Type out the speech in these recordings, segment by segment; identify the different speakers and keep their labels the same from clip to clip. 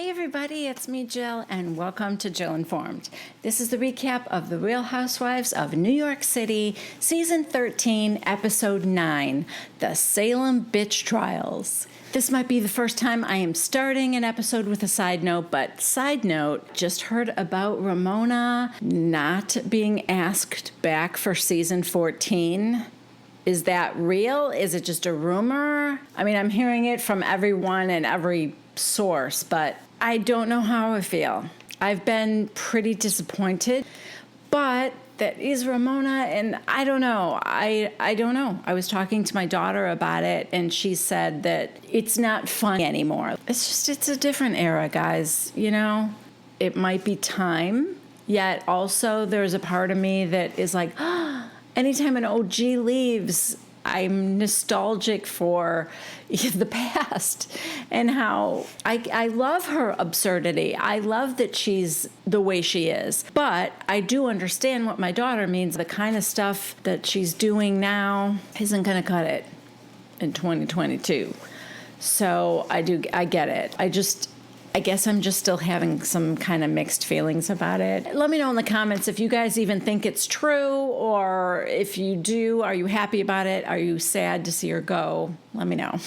Speaker 1: Hey everybody, it's me Jill and welcome to Jill Informed. This is the recap of The Real Housewives of New York City, Season 13, Episode 9, The Salem Bitch Trials. This might be the first time I am starting an episode with a side note, but side note, just heard about Ramona not being asked back for Season 14. Is that real? Is it just a rumor? I mean, I'm hearing it from everyone and every source, but I don't know how I feel. I've been pretty disappointed, but that is Ramona, and I don't know. I don't know. I was talking to my daughter about it, and she said that it's not fun anymore. It's a different era, guys, you know? It might be time, yet also there's a part of me that is like, anytime an OG leaves, I'm nostalgic for the past and how I love her absurdity. I love that she's the way she is. But I do understand what my daughter means. The kind of stuff that she's doing now isn't going to cut it in 2022. So I get it. I guess I'm just still having some kind of mixed feelings about it. Let me know in the comments if you guys even think it's true, or if you do, are you happy about it? Are you sad to see her go? Let me know.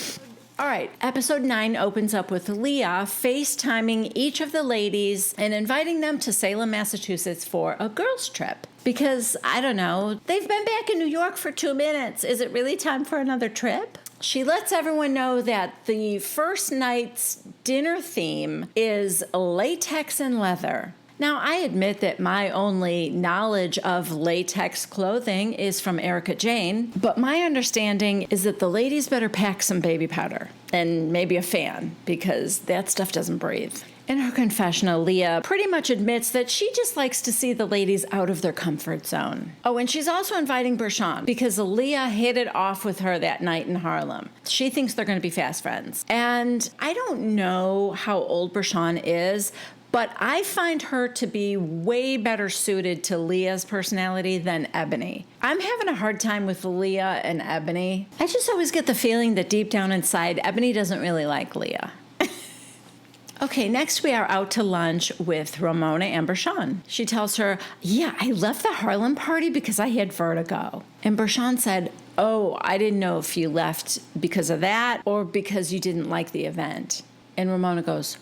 Speaker 1: All right, episode 9 opens up with Leah FaceTiming each of the ladies and inviting them to Salem, Massachusetts for a girls' trip. Because, I don't know, they've been back in New York for 2 minutes. Is it really time for another trip? She lets everyone know that the first night's dinner theme is latex and leather. Now, I admit that my only knowledge of latex clothing is from Erica Jane, but my understanding is that the ladies better pack some baby powder and maybe a fan, because that stuff doesn't breathe. In her confessional, Leah pretty much admits that she just likes to see the ladies out of their comfort zone. Oh, and she's also inviting Bershan because Leah hit it off with her that night in Harlem. She thinks they're going to be fast friends. And I don't know how old Bershan is, but I find her to be way better suited to Leah's personality than Ebony. I'm having a hard time with Leah and Ebony. I just always get the feeling that deep down inside, Ebony doesn't really like Leah. Okay, next we are out to lunch with Ramona and Bershan. She tells her, yeah, I left the Harlem party because I had vertigo. And Bershan said, oh, I didn't know if you left because of that or because you didn't like the event. And Ramona goes,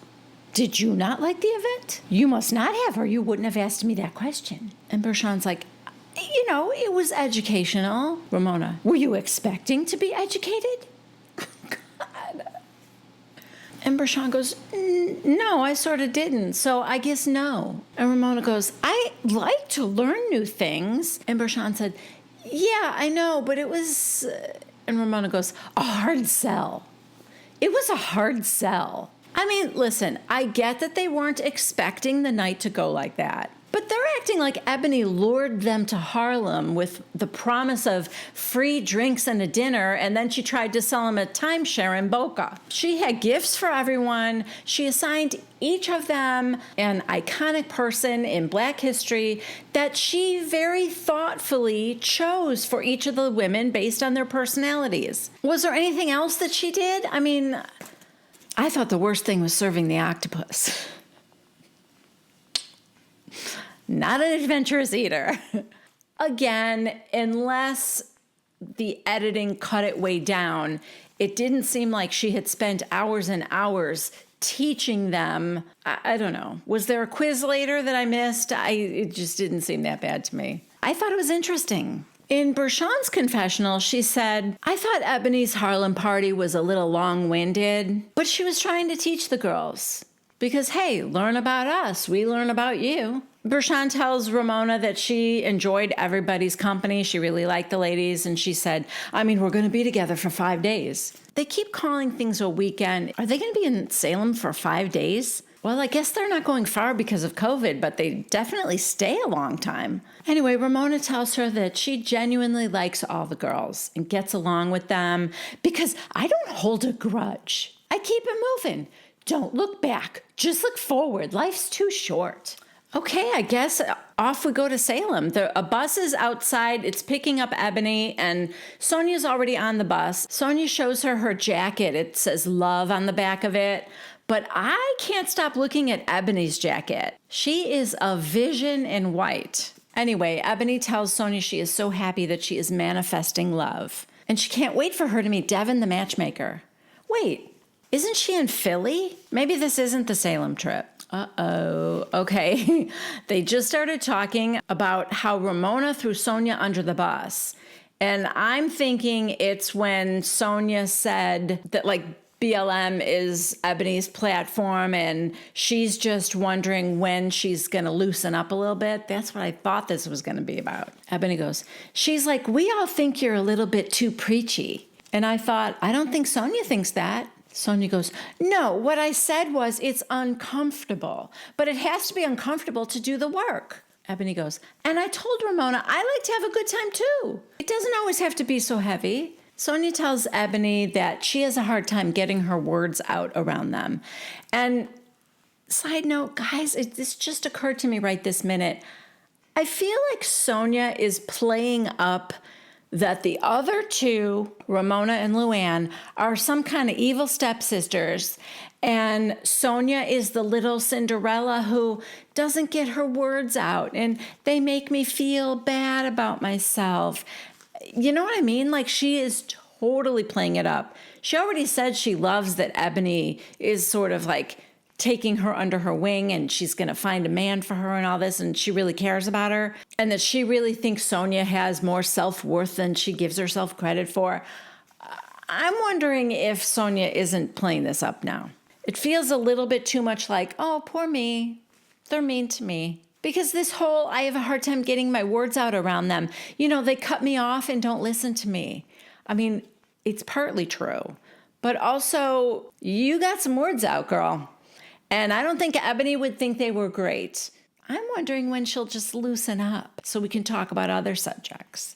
Speaker 1: did you not like the event? You must not have, or you wouldn't have asked me that question. And Bershan's like, you know, it was educational. Ramona, were you expecting to be educated? And Bershan goes, no, I sort of didn't, so I guess no. And Ramona goes, I like to learn new things. And Bershan said, yeah, I know, but it was... And Ramona goes, a hard sell. It was a hard sell. I mean, listen, I get that they weren't expecting the night to go like that. But they're acting like Ebony lured them to Harlem with the promise of free drinks and a dinner, and then she tried to sell them a timeshare in Boca. She had gifts for everyone. She assigned each of them an iconic person in Black history that she very thoughtfully chose for each of the women based on their personalities. Was there anything else that she did? I mean, I thought the worst thing was serving the octopus. Not an adventurous eater. Again, unless the editing cut it way down, it didn't seem like she had spent hours and hours teaching them. I don't know. Was there a quiz later that I missed? It just didn't seem that bad to me. I thought it was interesting. In Bershan's confessional, she said, I thought Ebony's Harlem party was a little long-winded, but she was trying to teach the girls. Because, hey, learn about us. We learn about you. Bershan tells Ramona that she enjoyed everybody's company. She really liked the ladies. And she said, I mean, we're going to be together for 5 days. They keep calling things a weekend. Are they going to be in Salem for 5 days? Well, I guess they're not going far because of COVID, but they definitely stay a long time. Anyway, Ramona tells her that she genuinely likes all the girls and gets along with them because I don't hold a grudge. I keep it moving. Don't look back. Just look forward. Life's too short. Okay, I guess off we go to Salem. A bus is outside. It's picking up Ebony, and Sonia's already on the bus. Sonia shows her jacket. It says love on the back of it. But I can't stop looking at Ebony's jacket. She is a vision in white. Anyway, Ebony tells Sonia she is so happy that she is manifesting love. And she can't wait for her to meet Devin, the matchmaker. Wait, isn't she in Philly? Maybe this isn't the Salem trip. Uh-oh. Okay. They just started talking about how Ramona threw Sonia under the bus. And I'm thinking it's when Sonia said that, like, BLM is Ebony's platform and she's just wondering when she's going to loosen up a little bit. That's what I thought this was going to be about. Ebony goes, she's like, we all think you're a little bit too preachy. And I thought, I don't think Sonia thinks that. Sonia goes, no, what I said was it's uncomfortable, but it has to be uncomfortable to do the work. Ebony goes, and I told Ramona I like to have a good time too. It doesn't always have to be so heavy. Sonia tells Ebony that she has a hard time getting her words out around them. And side note, guys, this just occurred to me right this minute. I feel like Sonia is playing up that the other two, Ramona and Luann, are some kind of evil stepsisters. And Sonia is the little Cinderella who doesn't get her words out. And they make me feel bad about myself. You know what I mean? Like, she is totally playing it up. She already said she loves that Ebony is sort of like taking her under her wing and she's going to find a man for her and all this, and she really cares about her, and that she really thinks Sonia has more self-worth than she gives herself credit for. I'm wondering if Sonia isn't playing this up now. It feels a little bit too much like, oh, poor me. They're mean to me. Because this whole, I have a hard time getting my words out around them. You know, they cut me off and don't listen to me. I mean, it's partly true. But also, you got some words out, girl. And I don't think Ebony would think they were great. I'm wondering when she'll just loosen up so we can talk about other subjects.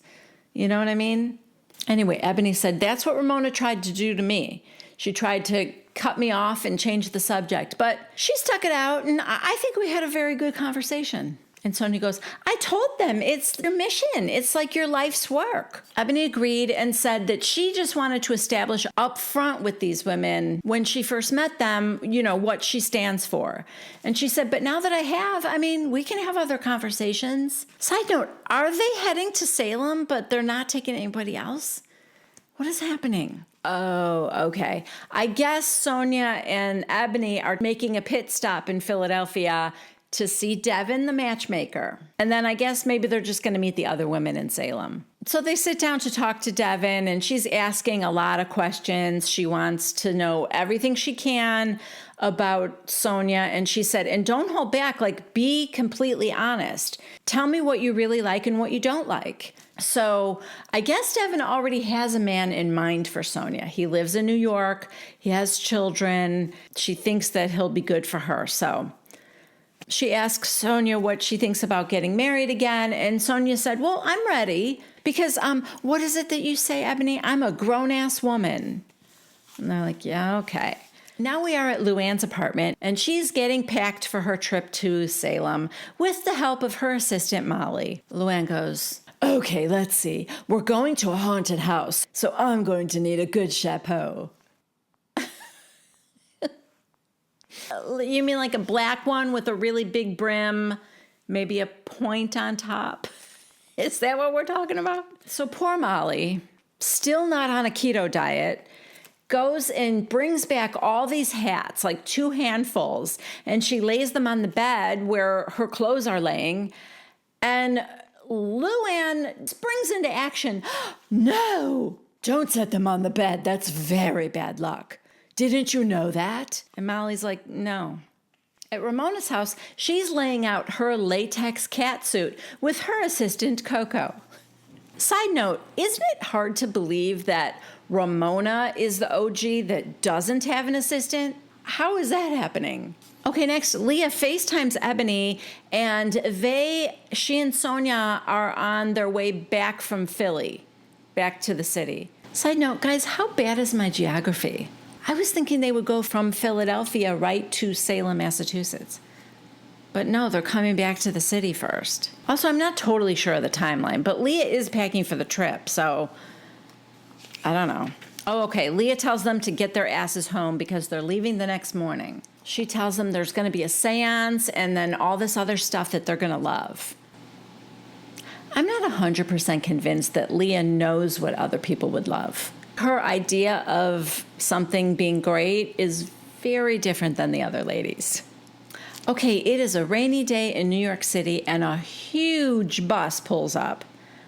Speaker 1: You know what I mean? Anyway, Ebony said, that's what Ramona tried to do to me. She tried to cut me off and change the subject, but she stuck it out, and I think we had a very good conversation. And Sonia goes, I told them it's your mission. It's like your life's work. Ebony agreed and said that she just wanted to establish up front with these women when she first met them, you know, what she stands for. And she said, but now that I have, I mean, we can have other conversations. Side note, are they heading to Salem, but they're not taking anybody else? What is happening? Oh, okay. I guess Sonia and Ebony are making a pit stop in Philadelphia to see Devin, the matchmaker. And then I guess maybe they're just going to meet the other women in Salem. So they sit down to talk to Devin, and she's asking a lot of questions. She wants to know everything she can about Sonia. And she said, and don't hold back, like, be completely honest. Tell me what you really like and what you don't like. So I guess Devin already has a man in mind for Sonia. He lives in New York. He has children. She thinks that he'll be good for her. So she asks Sonia what she thinks about getting married again. And Sonia said, well, I'm ready because, what is it that you say, Ebony? I'm a grown-ass woman. And they're like, yeah, okay. Now we are at Luann's apartment, and she's getting packed for her trip to Salem with the help of her assistant, Molly. Luann goes, okay, let's see. We're going to a haunted house, so I'm going to need a good chapeau. You mean like a black one with a really big brim, maybe a point on top? Is that what we're talking about? So poor Molly, still not on a keto diet, goes and brings back all these hats, like 2 handfuls, and she lays them on the bed where her clothes are laying, and Luann springs into action. No, don't set them on the bed. That's very bad luck. Didn't you know that? And Molly's like, no. At Ramona's house, she's laying out her latex catsuit with her assistant, Coco. Side note, isn't it hard to believe that Ramona is the OG that doesn't have an assistant? How is that happening? Okay, next, Leah FaceTimes Ebony, and she and Sonia are on their way back from Philly, back to the city. Side note, guys, how bad is my geography? I was thinking they would go from Philadelphia right to Salem, Massachusetts. But no, they're coming back to the city first. Also, I'm not totally sure of the timeline, but Leah is packing for the trip, so I don't know. Oh, okay. Leah tells them to get their asses home because they're leaving the next morning. She tells them there's going to be a seance and then all this other stuff that they're going to love. I'm not 100% convinced that Leah knows what other people would love. Her idea of something being great is very different than the other ladies. Okay, it is a rainy day in New York City and a huge bus pulls up.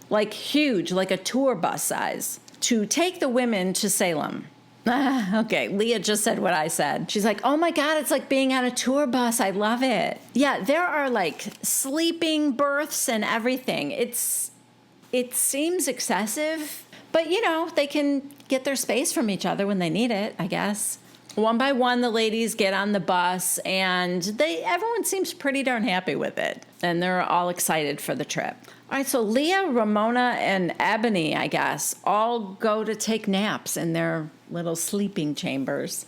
Speaker 1: Like huge, like a tour bus size, to take the women to Salem. Okay, Leah just said what I said. She's like, oh my God, it's like being on a tour bus. I love it. Yeah, there are like sleeping berths and everything. It seems excessive, but you know, they can get their space from each other when they need it, I guess. One by one, the ladies get on the bus and everyone seems pretty darn happy with it. And they're all excited for the trip. All right, so Leah, Ramona, and Ebony, I guess, all go to take naps in their little sleeping chambers.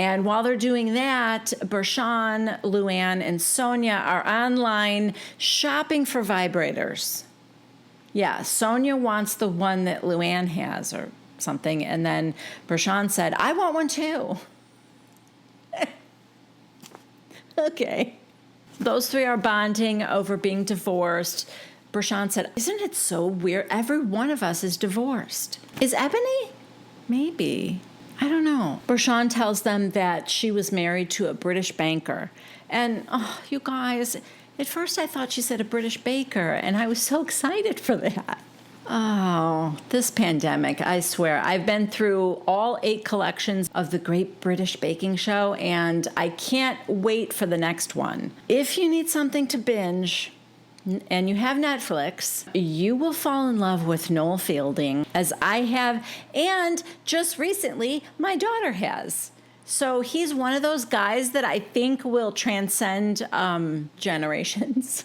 Speaker 1: And while they're doing that, Bershawn, Luann, and Sonia are online shopping for vibrators. Yeah, Sonia wants the one that Luann has or something. And then Bershawn said, I want one too. Okay. Those three are bonding over being divorced. Bershawn said, isn't it so weird? Every one of us is divorced. Is Ebony? Maybe. I don't know. Bershawn tells them that she was married to a British banker. And, oh, you guys, at first I thought she said a British baker, and I was so excited for that. Oh, this pandemic, I swear. I've been through all 8 collections of the Great British Baking Show, and I can't wait for the next one. If you need something to binge, and you have Netflix, you will fall in love with Noel Fielding, as I have, and just recently, my daughter has. So he's one of those guys that I think will transcend generations.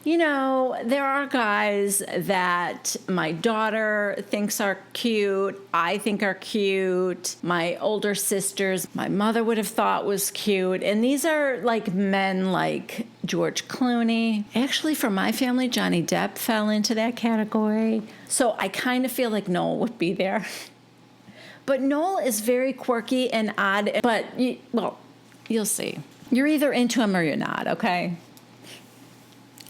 Speaker 1: You know, there are guys that my daughter thinks are cute, I think are cute, my older sisters, my mother would have thought was cute, and these are like men like George Clooney. Actually, for my family, Johnny Depp fell into that category. So I kind of feel like Noel would be there. But Noel is very quirky and odd, but, you'll see. You're either into him or you're not, okay?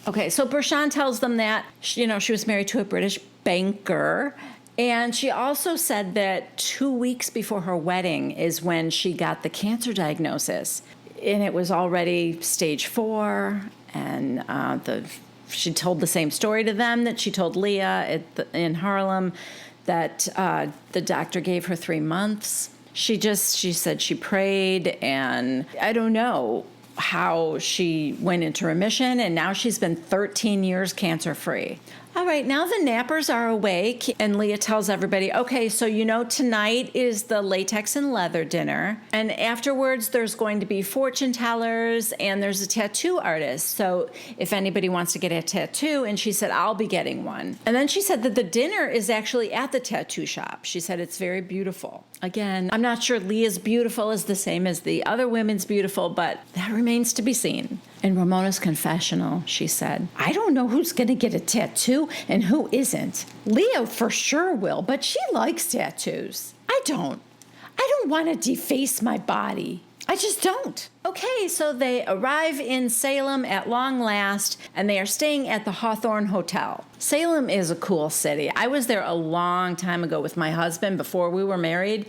Speaker 1: Okay, so Bershawn tells them that, she was married to a British banker. And she also said that 2 weeks before her wedding is when she got the cancer diagnosis. And it was already stage 4. And she told the same story to them that she told Leah in Harlem, that the doctor gave her 3 months. She said she prayed, and I don't know how she went into remission, and now she's been 13 years cancer-free. All right, now the nappers are awake, and Leah tells everybody, okay, so tonight is the latex and leather dinner, and afterwards there's going to be fortune tellers, and there's a tattoo artist, so if anybody wants to get a tattoo, and she said, I'll be getting one. And then she said that the dinner is actually at the tattoo shop. She said it's very beautiful. Again, I'm not sure Leah's beautiful is the same as the other women's beautiful, but that remains to be seen. In Ramona's confessional, she said, I don't know who's going to get a tattoo and who isn't. Leah for sure will, but she likes tattoos. I don't want to deface my body. I just don't. Okay, so they arrive in Salem at long last, and they are staying at the Hawthorne Hotel. Salem is a cool city. I was there a long time ago with my husband before we were married,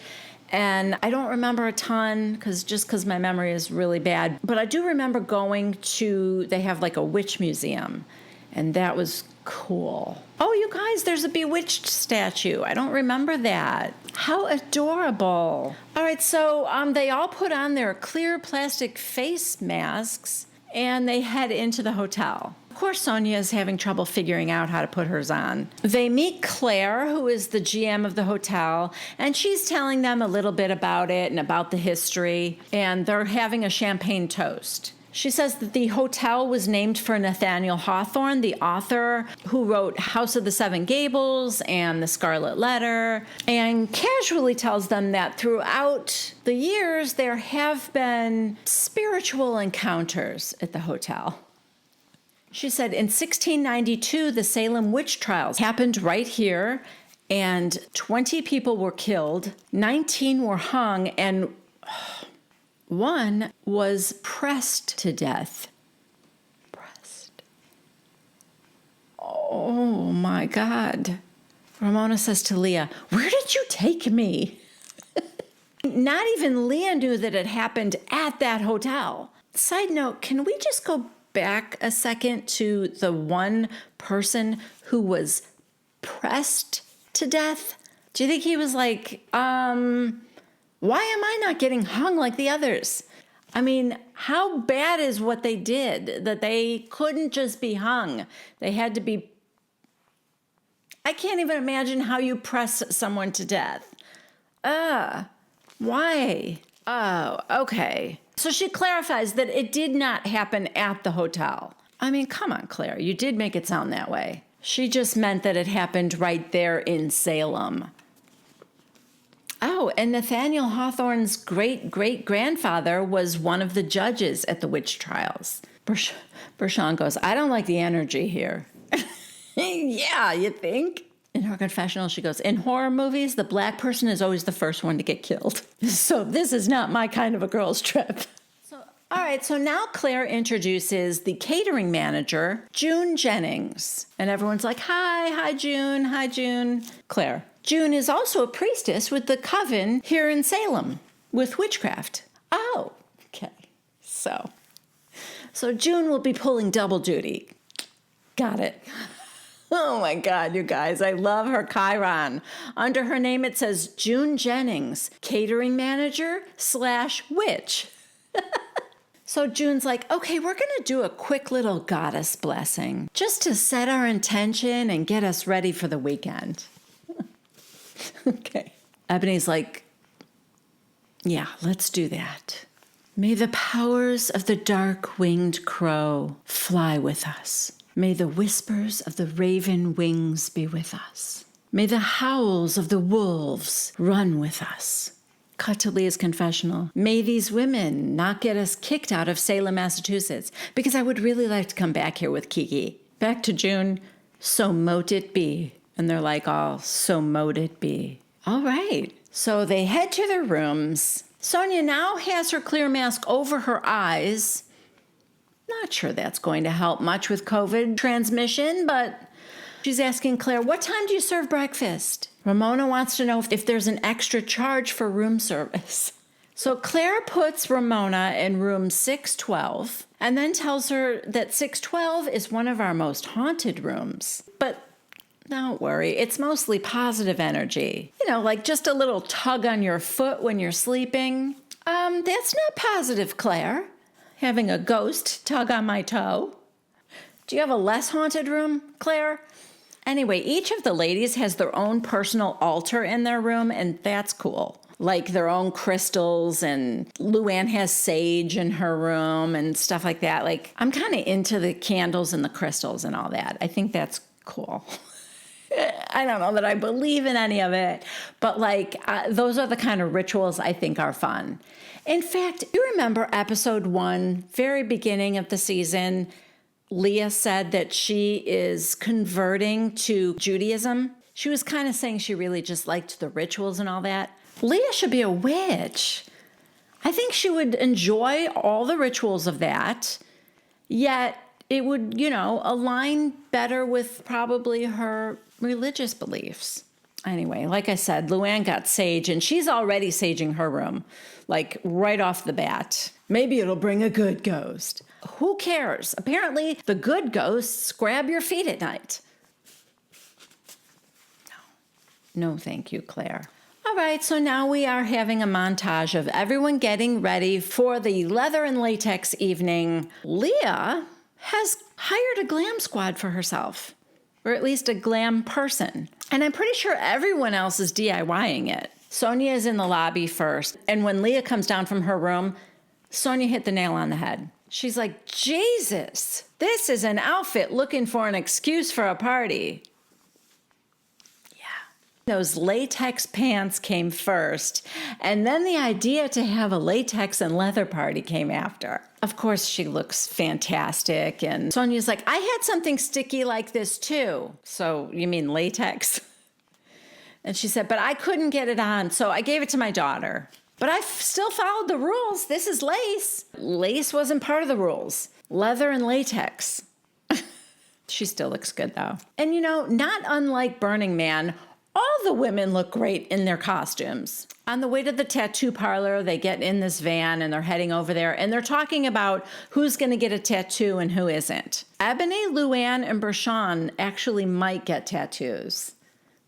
Speaker 1: and I don't remember a ton because my memory is really bad. But I do remember they have like a witch museum, and that was cool. Oh, you guys, there's a bewitched statue. I don't remember that. How adorable. All right, so they all put on their clear plastic face masks, and they head into the hotel. Of course, Sonia is having trouble figuring out how to put hers on. They meet Claire, who is the GM of the hotel, and she's telling them a little bit about it and about the history, and they're having a champagne toast. She says that the hotel was named for Nathaniel Hawthorne, the author who wrote House of the Seven Gables and The Scarlet Letter, and casually tells them that throughout the years there have been spiritual encounters at the hotel. She said in 1692, the Salem witch trials happened right here, and 20 people were killed, 19 were hung, and one was pressed to death. Pressed. Oh my God. Ramona says to Leah, "Where did you take me?" Not even Leah knew that it happened at that hotel. Side note, can we just go back a second to the one person who was pressed to death? Do you think he was like, why am I not getting hung like the others? I mean, how bad is what they did that they couldn't just be hung? They had to be... I can't even imagine how you press someone to death. Why? Oh, okay. So she clarifies that it did not happen at the hotel. I mean, come on, Claire. You did make it sound that way. She just meant that it happened right there in Salem. Oh, and Nathaniel Hawthorne's great-great-grandfather was one of the judges at the witch trials. Bershawn goes, "I don't like the energy here." Yeah, you think? In her confessional, she goes, "In horror movies, the black person is always the first one to get killed. So this is not my kind of a girl's trip." All right, so now Claire introduces the catering manager, June Jennings. And everyone's like, hi, June, hi, June. Claire, June is also a priestess with the coven here in Salem with witchcraft. Oh, okay. So June will be pulling double duty. Got it. Oh my God, you guys, I love her Chiron. Under her name, it says June Jennings, catering manager / witch. So June's like, okay, we're going to do a quick little goddess blessing just to set our intention and get us ready for the weekend. Okay. Ebony's like, yeah, let's do that. May the powers of the dark-winged crow fly with us. May the whispers of the raven wings be with us. May the howls of the wolves run with us. Cut to Leah's confessional. May these women not get us kicked out of Salem, Massachusetts, because I would really like to come back here with Kiki. Back to June. So mote it be. And they're like, oh, so mote it be. All right. So they head to their rooms. Sonia now has her clear mask over her eyes. Not sure that's going to help much with COVID transmission, but she's asking Claire, what time do you serve breakfast? Ramona wants to know if there's an extra charge for room service. So Claire puts Ramona in room 612 and then tells her that 612 is one of our most haunted rooms. But don't worry, it's mostly positive energy. You know, like just a little tug on your foot when you're sleeping. That's not positive, Claire. Having a ghost tug on my toe. Do you have a less haunted room, Claire? Anyway, each of the ladies has their own personal altar in their room, and that's cool. Like their own crystals, and Luann has sage in her room and stuff like that. Like, I'm kind of into the candles and the crystals and all that. I think that's cool. I don't know that I believe in any of it, but those are the kind of rituals I think are fun. In fact, you remember episode 1, very beginning of the season, Leah said that she is converting to Judaism. She was kind of saying she really just liked the rituals and all that. Leah should be a witch. I think she would enjoy all the rituals of that, yet it would, align better with probably her religious beliefs. Anyway, like I said, Luann got sage, and she's already saging her room, like right off the bat. Maybe it'll bring a good ghost. Who cares? Apparently, the good ghosts grab your feet at night. No, thank you, Claire. All right, so now we are having a montage of everyone getting ready for the leather and latex evening. Leah has hired a glam squad for herself, or at least a glam person. And I'm pretty sure everyone else is DIYing it. Sonia is in the lobby first, and when Leah comes down from her room, Sonia hit the nail on the head. She's like, Jesus, this is an outfit looking for an excuse for a party. Yeah. Those latex pants came first, and then the idea to have a latex and leather party came after. Of course, she looks fantastic, and Sonia's like, I had something sticky like this too. So, you mean latex? And she said, but I couldn't get it on, so I gave it to my daughter. But I still followed the rules. This is lace. Lace wasn't part of the rules. Leather and latex. She still looks good, though. And, not unlike Burning Man, all the women look great in their costumes. On the way to the tattoo parlor, they get in this van and they're heading over there, and they're talking about who's going to get a tattoo and who isn't. Ebony, Luann, and Bershawn actually might get tattoos.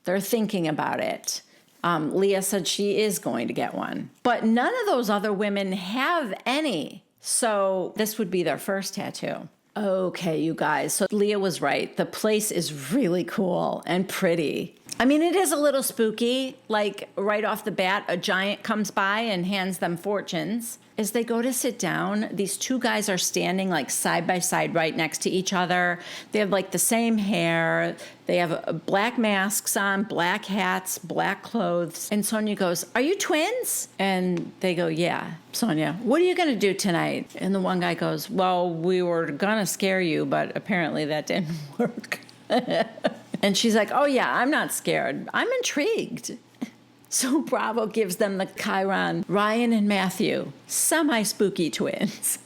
Speaker 1: They're thinking about it. Leah said she is going to get one. But none of those other women have any. So this would be their first tattoo. Okay, you guys. So Leah was right. The place is really cool and pretty. I mean, it is a little spooky. Like right off the bat, a giant comes by and hands them fortunes. As they go to sit down, these two guys are standing like side by side right next to each other. They have like the same hair. They have black masks on, black hats, black clothes. And Sonia goes, "Are you twins?" And they go, "Yeah." Sonia, "What are you going to do tonight?" And the one guy goes, "Well, we were going to scare you, but apparently that didn't work." And she's like, "Oh yeah, I'm not scared. I'm intrigued." So Bravo gives them the Chiron, Ryan and Matthew, semi-spooky twins.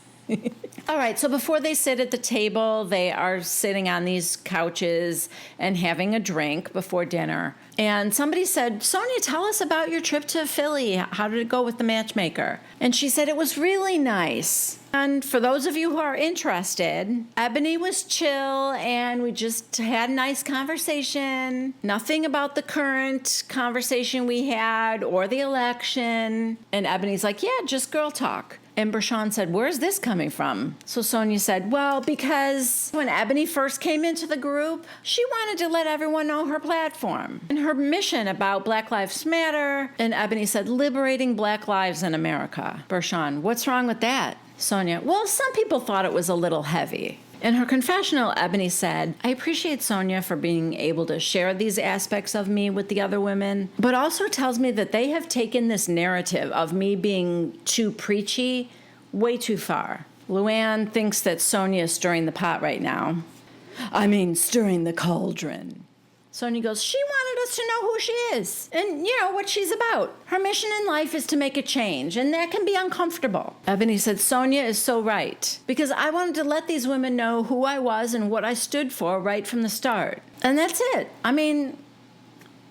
Speaker 1: All right, so before they sit at the table, they are sitting on these couches and having a drink before dinner. And somebody said, "Sonia, tell us about your trip to Philly. How did it go with the matchmaker?" And she said it was really nice. And for those of you who are interested, Ebony was chill and we just had a nice conversation. Nothing about the current conversation we had or the election. And Ebony's like, "Yeah, just girl talk." And Bershawn said, "Where's this coming from?" So Sonia said, "Well, because when Ebony first came into the group, she wanted to let everyone know her platform and her mission about Black Lives Matter." And Ebony said, "Liberating Black lives in America." Bershawn, "What's wrong with that?" Sonia, "Well, some people thought it was a little heavy." In her confessional, Ebony said, "I appreciate Sonia for being able to share these aspects of me with the other women, but also tells me that they have taken this narrative of me being too preachy way too far." Luann thinks that Sonia is stirring the pot right now. I mean, stirring the cauldron. Sonia goes, "She wanted us to know who she is and, what she's about. Her mission in life is to make a change, and that can be uncomfortable." Ebony said, "Sonia is so right, because I wanted to let these women know who I was and what I stood for right from the start. And that's it. I mean,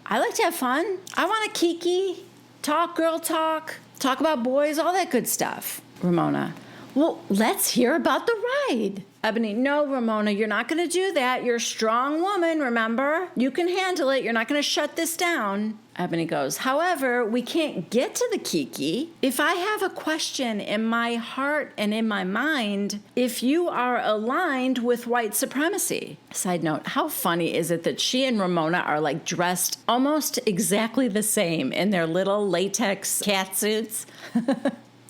Speaker 1: I like to have fun. I want to kiki, talk girl talk about boys, all that good stuff." Ramona, "Well, let's hear about the ride." Ebony, "No, Ramona, you're not going to do that. You're a strong woman, remember? You can handle it. You're not going to shut this down." Ebony goes, "However, we can't get to the kiki. If I have a question in my heart and in my mind, if you are aligned with white supremacy." Side note, how funny is it that she and Ramona are like dressed almost exactly the same in their little latex cat suits?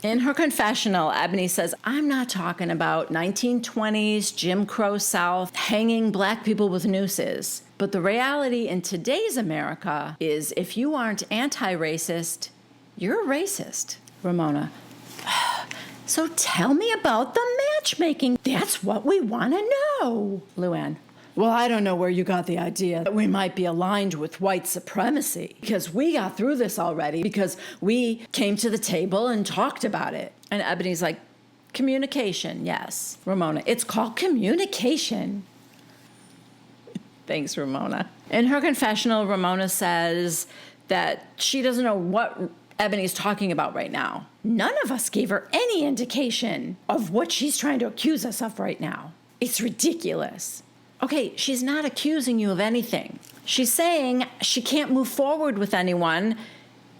Speaker 1: In her confessional, Ebony says, "I'm not talking about 1920s Jim Crow South hanging black people with nooses. But the reality in today's America is if you aren't anti-racist, you're a racist." Ramona, "So tell me about the matchmaking. That's what we want to know." Luann, "Well, I don't know where you got the idea that we might be aligned with white supremacy, because we got through this already, because we came to the table and talked about it." And Ebony's like, "Communication, yes." Ramona, "It's called communication." Thanks, Ramona. In her confessional, Ramona says that she doesn't know what Ebony's talking about right now. None of us gave her any indication of what she's trying to accuse us of right now. It's ridiculous. Okay, she's not accusing you of anything. She's saying she can't move forward with anyone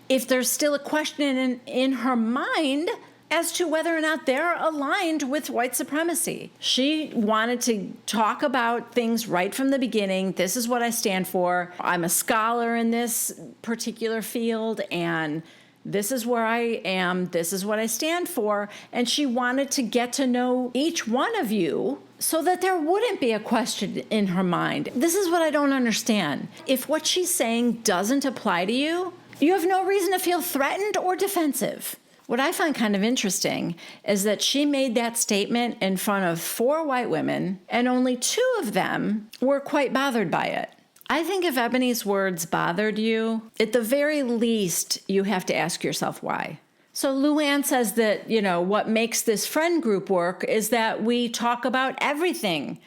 Speaker 1: if there's still a question in her mind as to whether or not they're aligned with white supremacy. She wanted to talk about things right from the beginning. This is what I stand for. I'm a scholar in this particular field, and this is where I am. This is what I stand for. And she wanted to get to know each one of you so that there wouldn't be a question in her mind. This is what I don't understand. If what she's saying doesn't apply to you, you have no reason to feel threatened or defensive. What I find kind of interesting is that she made that statement in front of 4 white women, and only 2 of them were quite bothered by it. I think if Ebony's words bothered you, at the very least, you have to ask yourself why. So Luann says that, what makes this friend group work is that we talk about everything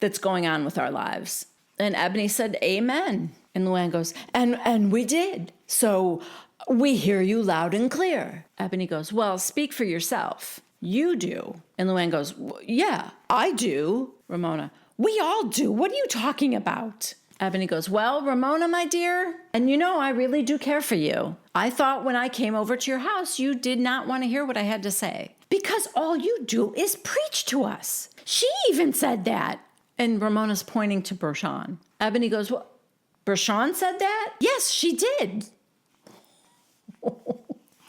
Speaker 1: that's going on with our lives. And Ebony said, amen. And Luann goes, and we did. So we hear you loud and clear. Ebony goes, well, speak for yourself. You do. And Luann goes, yeah, I do. Ramona, we all do. What are you talking about? Ebony goes, well, Ramona, my dear, and I really do care for you. I thought when I came over to your house, you did not want to hear what I had to say. Because all you do is preach to us. She even said that. And Ramona's pointing to Bershawn. Ebony goes, well, Bershawn said that? Yes, she did.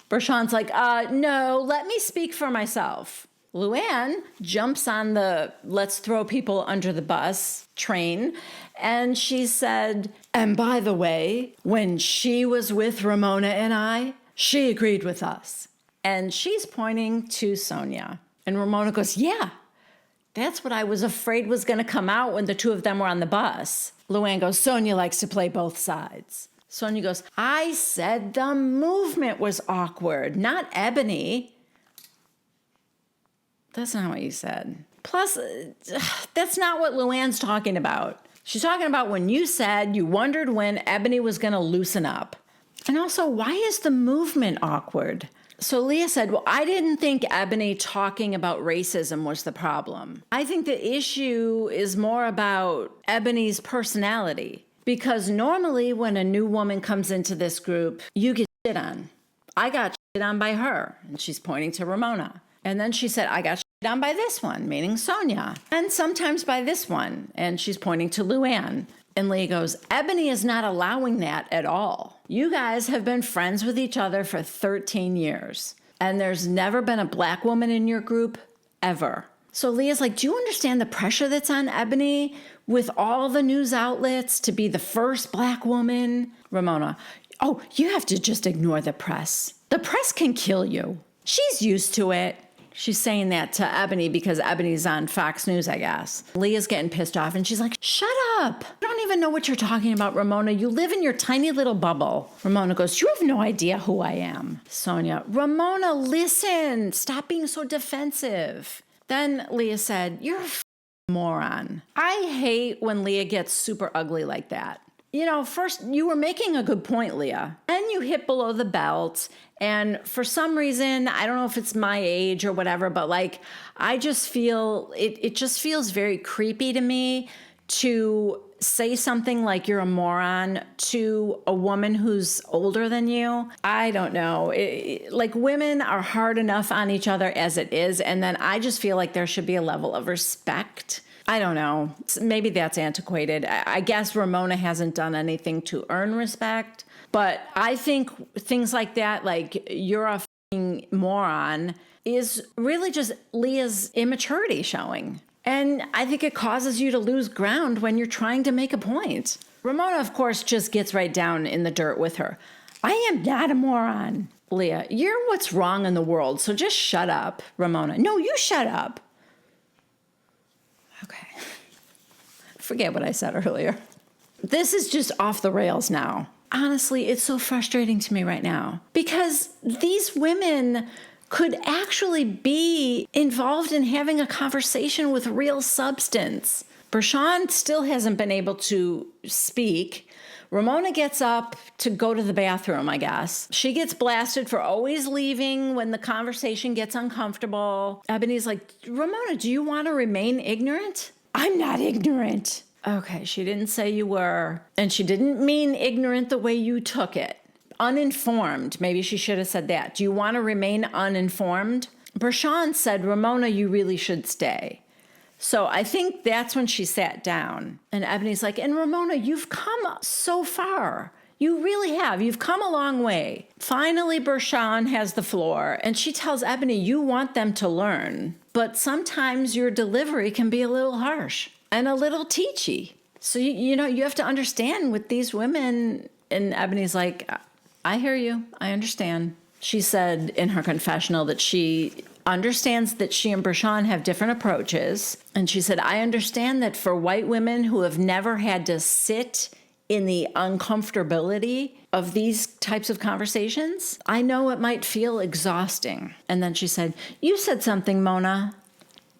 Speaker 1: Bershawn's like, no, let me speak for myself. Luann jumps on the let's throw people under the bus train, and she said, and by the way, when she was with Ramona and I, she agreed with us. And she's pointing to Sonia. And Ramona goes, yeah, that's what I was afraid was going to come out when the two of them were on the bus. Luann goes, Sonia likes to play both sides. Sonia goes, I said the movement was awkward, not Ebony. That's not what you said. Plus, that's not what Luann's talking about. She's talking about when you said you wondered when Ebony was going to loosen up. And also, why is the movement awkward? So Leah said, well, I didn't think Ebony talking about racism was the problem. I think the issue is more about Ebony's personality. Because normally when a new woman comes into this group, you get shit on. I got shit on by her. And she's pointing to Ramona. And then she said, I got shit on by this one, meaning Sonia. And sometimes by this one. And she's pointing to Luann. And Leah goes, Ebony is not allowing that at all. You guys have been friends with each other for 13 years. And there's never been a black woman in your group, ever. So Leah's like, do you understand the pressure that's on Ebony with all the news outlets to be the first black woman? Ramona, oh, you have to just ignore the press. The press can kill you. She's used to it. She's saying that to Ebony because Ebony's on Fox News, I guess. Leah's getting pissed off and she's like, shut up. I don't even know what you're talking about, Ramona. You live in your tiny little bubble. Ramona goes, you have no idea who I am. Sonia, Ramona, listen. Stop being so defensive. Then Leah said, you're a moron. I hate when Leah gets super ugly like that. First, you were making a good point, Leah. And you hit below the belt. And for some reason, I don't know if it's my age or whatever, but I just feel, it just feels very creepy to me to say something like you're a moron to a woman who's older than you. I don't know. Women are hard enough on each other as it is. And then I just feel like there should be a level of respect. I don't know. Maybe that's antiquated. I guess Ramona hasn't done anything to earn respect. But I think things like that, like you're a fucking moron, is really just Leah's immaturity showing. And I think it causes you to lose ground when you're trying to make a point. Ramona, of course, just gets right down in the dirt with her. I am not a moron. Leah, you're what's wrong in the world, so just shut up. Ramona, no, you shut up. Okay. Forget what I said earlier. This is just off the rails now. Honestly, it's so frustrating to me right now because these women could actually be involved in having a conversation with real substance. Bershawn still hasn't been able to speak. Ramona gets up to go to the bathroom, I guess. She gets blasted for always leaving when the conversation gets uncomfortable. Ebony's like, Ramona, do you want to remain ignorant? I'm not ignorant. Okay, she didn't say you were. And she didn't mean ignorant the way you took it. Uninformed. Maybe she should have said that. Do you want to remain uninformed? Bershawn said, Ramona, you really should stay. So I think that's when she sat down. And Ebony's like, and Ramona, you've come so far. You really have. You've come a long way. Finally, Bershawn has the floor. And she tells Ebony, you want them to learn. But sometimes your delivery can be a little harsh and a little teachy. So, you have to understand with these women. And Ebony's like, I hear you. I understand. She said in her confessional that she understands that she and Bershawn have different approaches. And she said, I understand that for white women who have never had to sit in the uncomfortability of these types of conversations. I know it might feel exhausting. And then she said, "You said something, Mona."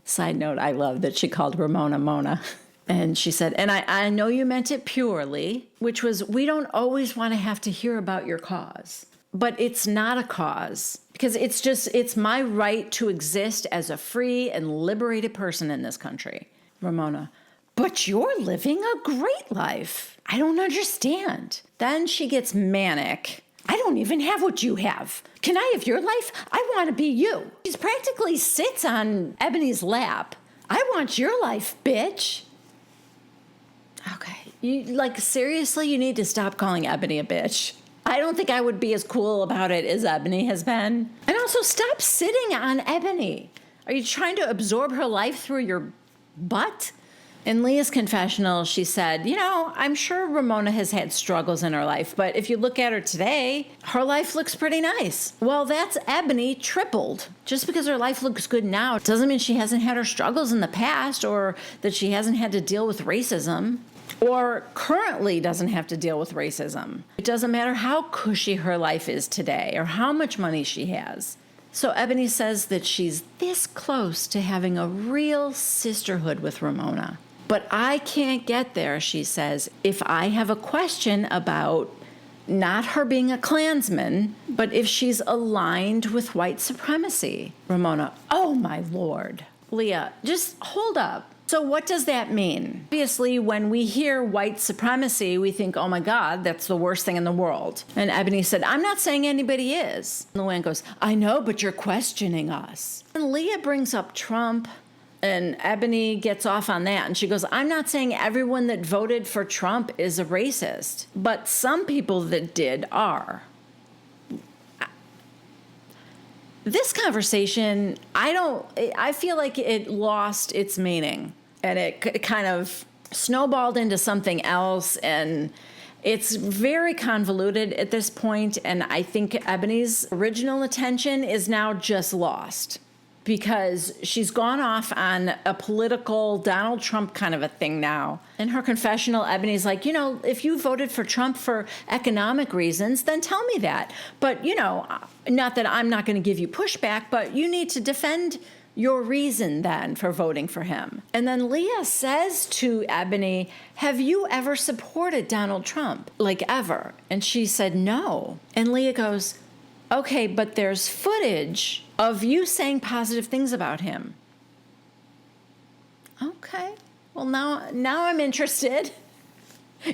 Speaker 1: Side note, I love that she called Ramona Mona. And she said, "And I know you meant it purely," which was, we don't always want to have to hear about your cause. But it's not a cause, because it's my right to exist as a free and liberated person in this country. Ramona, "But you're living a great life. I don't understand." Then she gets manic. "I don't even have what you have. Can I have your life? I want to be you." She practically sits on Ebony's lap. "I want your life, bitch." Okay. Seriously, you need to stop calling Ebony a bitch. I don't think I would be as cool about it as Ebony has been. And also, stop sitting on Ebony. Are you trying to absorb her life through your butt? In Leah's confessional, she said, "I'm sure Ramona has had struggles in her life, but if you look at her today, her life looks pretty nice." Well, that's Ebony tripled. Just because her life looks good now doesn't mean she hasn't had her struggles in the past, or that she hasn't had to deal with racism, or currently doesn't have to deal with racism. It doesn't matter how cushy her life is today or how much money she has. So Ebony says that she's this close to having a real sisterhood with Ramona. "But I can't get there," she says, "if I have a question about not her being a Klansman, but if she's aligned with white supremacy." Ramona, "Oh my Lord." Leah, just hold up. So what does that mean? Obviously, when we hear white supremacy, we think, "Oh my God, that's the worst thing in the world." And Ebony said, "I'm not saying anybody is." And Luann goes, "I know, but you're questioning us." And Leah brings up Trump, and Ebony gets off on that. And she goes, "I'm not saying everyone that voted for Trump is a racist, but some people that did are." This conversation, I feel like it lost its meaning, and it kind of snowballed into something else, and it's very convoluted at this point, and I think Ebony's original attention is now just lost, because she's gone off on a political Donald Trump kind of a thing now. In her confessional, Ebony's like, "If you voted for Trump for economic reasons, then tell me that. But, not that I'm not going to give you pushback, but you need to defend your reason then for voting for him." And then Leah says to Ebony, "Have you ever supported Donald Trump? Like, ever?" And she said, "No." And Leah goes, "Okay, but there's footage of you saying positive things about him." Okay. Well, now I'm interested.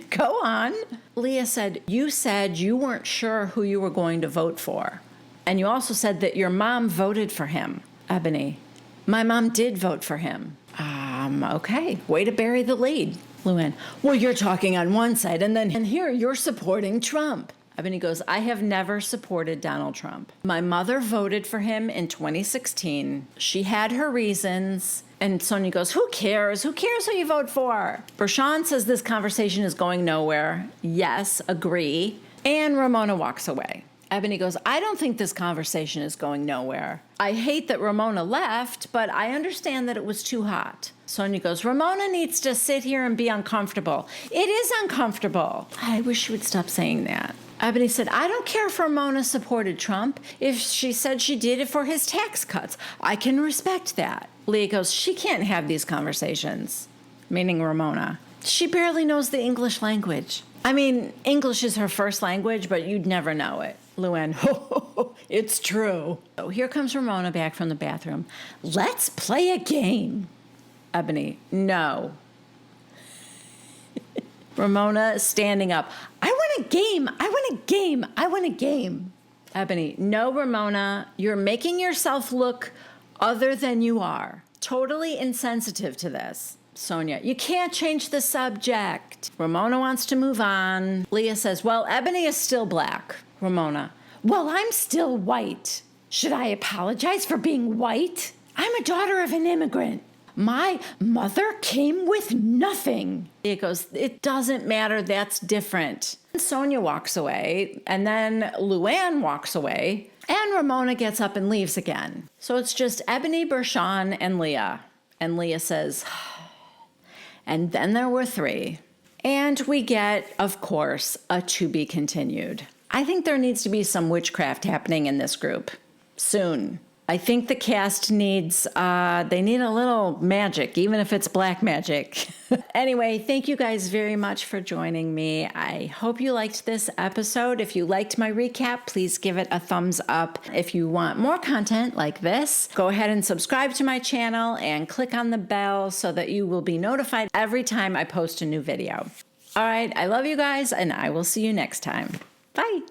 Speaker 1: Go on. Leah said, "You said you weren't sure who you were going to vote for. And you also said that your mom voted for him." Ebony, "My mom did vote for him." Okay. Way to bury the lead. Luann, "Well, you're talking on one side, and here you're supporting Trump." Ebony goes, "I have never supported Donald Trump. My mother voted for him in 2016. She had her reasons." And Sonia goes, "Who cares? Who cares who you vote for?" Bershawn says this conversation is going nowhere. Yes, agree. And Ramona walks away. Ebony goes, "I don't think this conversation is going nowhere. I hate that Ramona left, but I understand that it was too hot." Sonia goes, "Ramona needs to sit here and be uncomfortable." It is uncomfortable. I wish she would stop saying that. Ebony said, "I don't care if Ramona supported Trump. If she said she did it for his tax cuts, I can respect that." Leah goes, "She can't have these conversations," meaning Ramona. "She barely knows the English language. I mean, English is her first language, but you'd never know it." Luann, "Ho, it's true." So here comes Ramona back from the bathroom. "Let's play a game." Ebony, "No." Ramona standing up. "I want a game. I want a game. I want a game." Ebony, "No, Ramona, you're making yourself look other than you are. Totally insensitive to this." Sonia, "You can't change the subject." Ramona wants to move on. Leah says, "Well, Ebony is still black." Ramona, "Well, I'm still white. Should I apologize for being white? I'm a daughter of an immigrant. My mother came with nothing." It goes, "It doesn't matter. That's different." And Sonia walks away, and then Luann walks away, and Ramona gets up and leaves again. So it's just Ebony, Bershawn, and Leah. And Leah says, "And then there were three." And we get, of course, a to be continued. I think there needs to be some witchcraft happening in this group soon. I think the cast needs, they need a little magic, even if it's black magic. Anyway, thank you guys very much for joining me. I hope you liked this episode. If you liked my recap, please give it a thumbs up. If you want more content like this, go ahead and subscribe to my channel and click on the bell so that you will be notified every time I post a new video. All right, I love you guys, and I will see you next time. Bye.